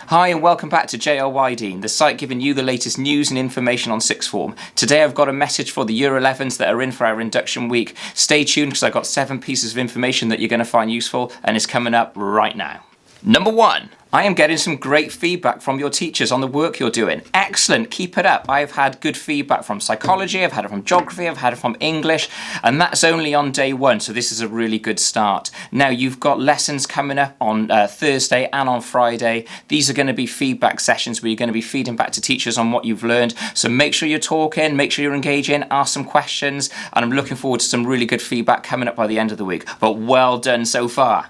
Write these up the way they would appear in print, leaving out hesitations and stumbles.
Hi and welcome back to JLY Dean, the site giving you the latest news and information on sixth form. Today I've got a message for the Year 11s that are in for our induction week. Stay tuned because I've got 7 pieces of information that you're going to find useful and it's coming up right now. Number 1. I am getting some great feedback from your teachers on the work you're doing. Excellent, keep it up. I've had good feedback from psychology, I've had it from geography, I've had it from English, and that's only on day 1, so this is a really good start. Now, you've got lessons coming up on Thursday and on Friday. These are going to be feedback sessions where you're going to be feeding back to teachers on what you've learned, so make sure you're talking, make sure you're engaging, ask some questions, and I'm looking forward to some really good feedback coming up by the end of the week. But well done so far.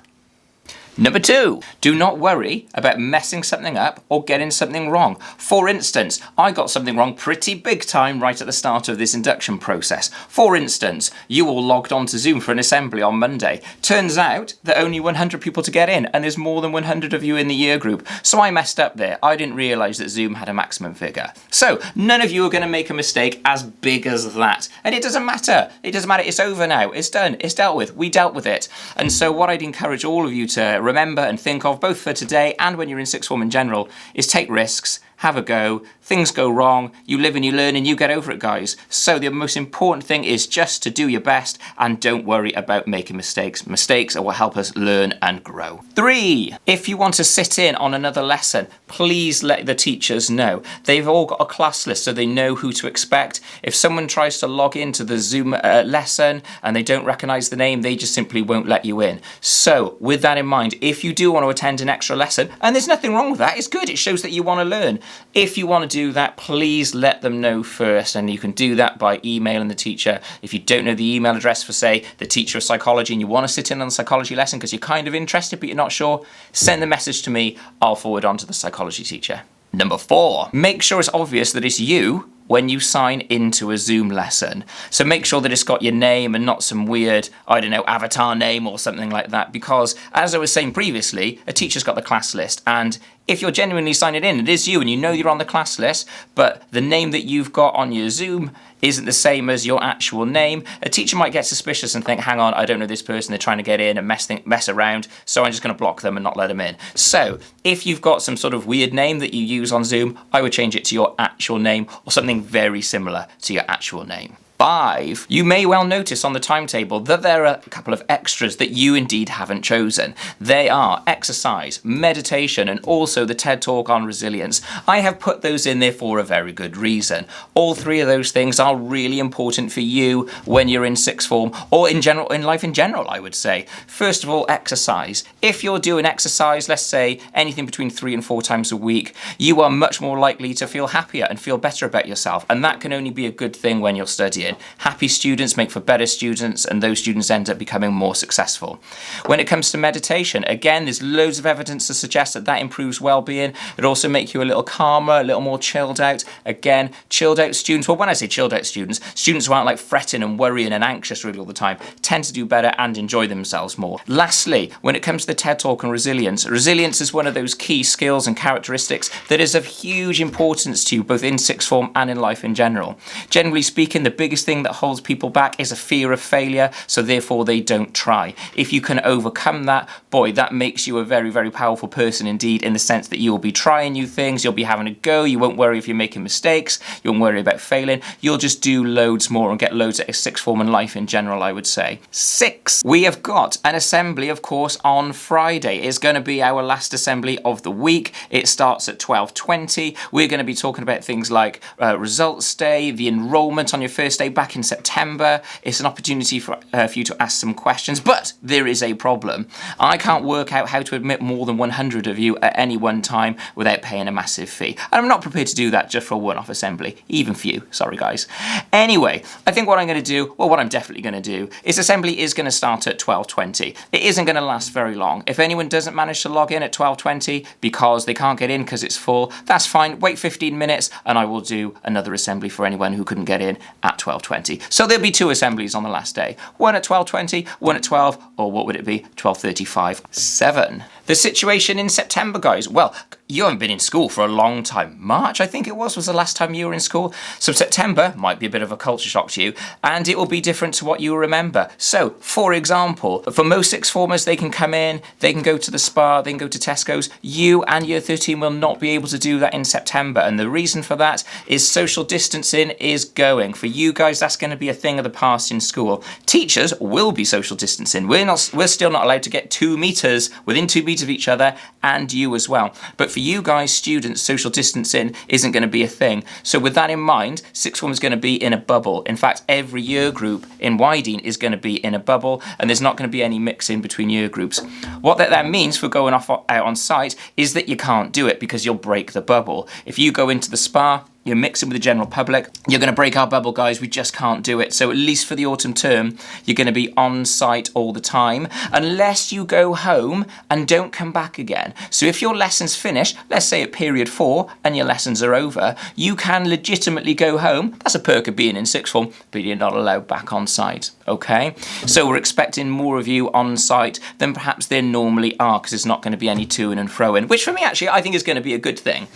Number 2, do not worry about messing something up or getting something wrong. For instance, I got something wrong pretty big time right at the start of this induction process. For instance, you all logged on to Zoom for an assembly on Monday. Turns out that only 100 people to get in and there's more than 100 of you in the year group. So I messed up there. I didn't realise that Zoom had a maximum figure. So none of you are going to make a mistake as big as that. And it doesn't matter. It doesn't matter. It's over now. It's done. It's dealt with. We dealt with it. And so what I'd encourage all of you to remember and think of, both for today and when you're in sixth form in general, is take risks, have a go, things go wrong, you live and you learn and you get over it, guys. So the most important thing is just to do your best and don't worry about making mistakes. Mistakes are what help us learn and grow. 3, if you want to sit in on another lesson, please let the teachers know. They've all got a class list so they know who to expect. If someone tries to log into the Zoom lesson and they don't recognise the name, they just simply won't let you in. So with that in mind, if you do want to attend an extra lesson, and there's nothing wrong with that, it's good, it shows that you want to learn. If you want to do that, please let them know first, and you can do that by emailing the teacher. If you don't know the email address for, say, the teacher of psychology and you want to sit in on the psychology lesson because you're kind of interested but you're not sure, send the message to me, I'll forward on to the psychology teacher. Number 4, make sure it's obvious that it's you when you sign into a Zoom lesson. So make sure that it's got your name and not some weird, I don't know, avatar name or something like that, because as I was saying previously, a teacher's got the class list, and if you're genuinely signing in, it is you and you know you're on the class list, but the name that you've got on your Zoom isn't the same as your actual name, a teacher might get suspicious and think, hang on, I don't know this person, they're trying to get in and mess around, so I'm just going to block them and not let them in. So if you've got some sort of weird name that you use on Zoom, I would change it to your actual name or something very similar to your actual name. 5, you may well notice on the timetable that there are a couple of extras that you indeed haven't chosen. They are exercise, meditation, and also the TED Talk on resilience. I have put those in there for a very good reason. All 3 of those things are really important for you when you're in sixth form, or in general, in life in general, I would say. First of all, exercise. If you're doing exercise, let's say anything between 3 and 4 times a week, you are much more likely to feel happier and feel better about yourself, and that can only be a good thing when you're studying. Happy students make for better students, and those students end up becoming more successful. When it comes to meditation, again, there's loads of evidence to suggest that that improves well-being. It also makes you a little calmer, a little more chilled out. Again, chilled out students, well, when I say chilled out students who aren't like fretting and worrying and anxious really all the time, tend to do better and enjoy themselves more. Lastly, when it comes to the TED Talk on resilience is one of those key skills and characteristics that is of huge importance to you, both in sixth form and in life in general. Generally speaking, the biggest thing that holds people back is a fear of failure, so therefore they don't try. If you can overcome that, boy, that makes you a very, very powerful person indeed, in the sense that you'll be trying new things, you'll be having a go, you won't worry if you're making mistakes, you won't worry about failing, you'll just do loads more and get loads at sixth form and life in general, I would say. 6, we have got an assembly, of course, on Friday. It's going to be our last assembly of the week. It starts at 12:20. We're going to be talking about things like results day, the enrolment on your first day back in September. It's an opportunity for you to ask some questions, but there is a problem. I can't work out how to admit more than 100 of you at any one time without paying a massive fee. And I'm not prepared to do that just for a one-off assembly, even for you. Sorry, guys. Anyway, I think what I'm going to do, well, what I'm definitely going to do, is assembly is going to start at 12:20. It isn't going to last very long. If anyone doesn't manage to log in at 12:20 because they can't get in because it's full, that's fine. Wait 15 minutes and I will do another assembly for anyone who couldn't get in at 12:20. So there'll be 2 assemblies on the last day. One at 12:20, one at 12, or what would it be? 12:35. 7. The situation in September, guys. Well, you haven't been in school for a long time. March, I think it was the last time you were in school. So September might be a bit of a culture shock to you, and it will be different to what you remember. So, for example, for most sixth formers, they can come in, they can go to the spa, they can go to Tesco's. You and Year 13 will not be able to do that in September, and the reason for that is social distancing is going. For you guys, that's going to be a thing of the past in school. Teachers will be social distancing. We're still not allowed to get 2 meters, within 2 meters of each other, and you as well. But for you guys, students, social distancing isn't going to be a thing. So with that in mind, sixth form is going to be in a bubble. In fact, every year group in Wydene is going to be in a bubble, and there's not going to be any mixing between year groups. What that means for going out on site is that you can't do it because you'll break the bubble. If you go into the spa, you're mixing with the general public, you're going to break our bubble, guys. We just can't do it. So at least for the autumn term, you're going to be on site all the time, unless you go home and don't come back again. So if your lessons finish, let's say at period 4, and your lessons are over, you can legitimately go home. That's a perk of being in sixth form, but you're not allowed back on site, okay? So we're expecting more of you on site than perhaps there normally are, because there's not going to be any to-in and fro-in, which for me, actually, I think is going to be a good thing.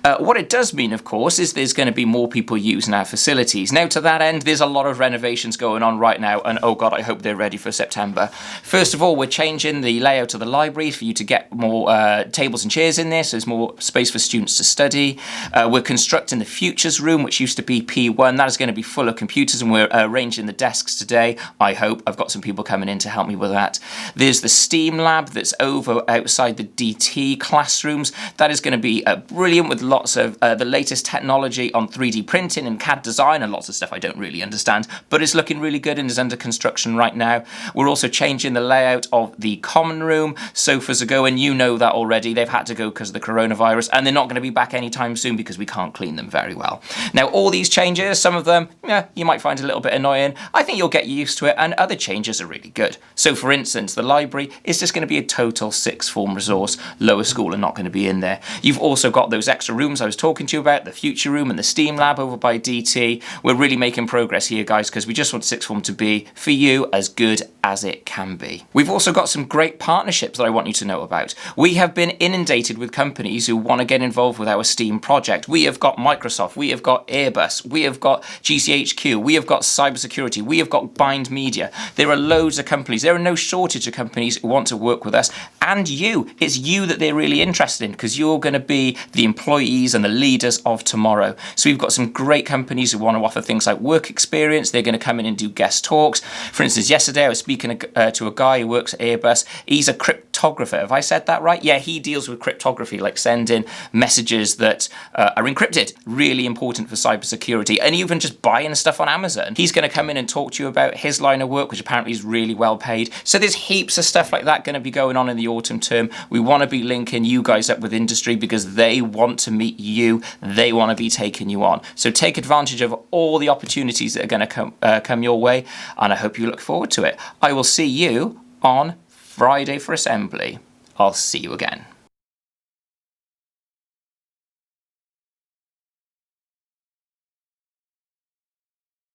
What it does mean, of course, is there's going to be more people using our facilities. Now, to that end, there's a lot of renovations going on right now, and oh God, I hope they're ready for September. First of all, we're changing the layout of the library for you to get more tables and chairs in there, so there's more space for students to study. We're constructing the Futures Room, which used to be P1. That is going to be full of computers, and we're arranging the desks today. I hope. I've got some people coming in to help me with that. There's the STEAM lab that's over outside the DT classrooms. That is going to be brilliant, with lots of the latest technology on 3D printing and CAD design and lots of stuff I don't really understand, but it's looking really good and is under construction right now. We're also changing the layout of the common room. Sofas are going, you know that already. They've had to go because of the coronavirus, and they're not going to be back anytime soon because we can't clean them very well. Now, all these changes, some of them, you might find a little bit annoying. I think you'll get used to it, and other changes are really good. So, for instance, the library is just going to be a total sixth form resource. Lower school are not going to be in there. You've also got those extra rooms I was talking to you about, the Future Room and the STEAM lab over by DT. We're really making progress here, guys, because we just want sixth form to be, for you, as good as it can be. We've also got some great partnerships that I want you to know about. We have been inundated with companies who want to get involved with our STEAM project. We have got Microsoft, we have got Airbus, we have got GCHQ, we have got cybersecurity, we have got Bind Media. There are loads of companies. There are no shortage of companies who want to work with us. And you, it's you that they're really interested in, because you're going to be the employees and the leaders of tomorrow. So we've got some great companies who want to offer things like work experience. They're going to come in and do guest talks. For instance, yesterday I was speaking to a guy who works at Airbus. He's a cryptographer. Have I said that right? Yeah, he deals with cryptography, like sending messages that are encrypted. Really important for cybersecurity. And even just buying stuff on Amazon. He's going to come in and talk to you about his line of work, which apparently is really well paid. So there's heaps of stuff like that going to be going on in the autumn term. We want to be linking you guys up with industry because they want to meet you. They want to be taking you on. So take advantage of all the opportunities that are going to come your way, and I hope you look forward to it. I will see you on Friday for assembly. I'll see you again.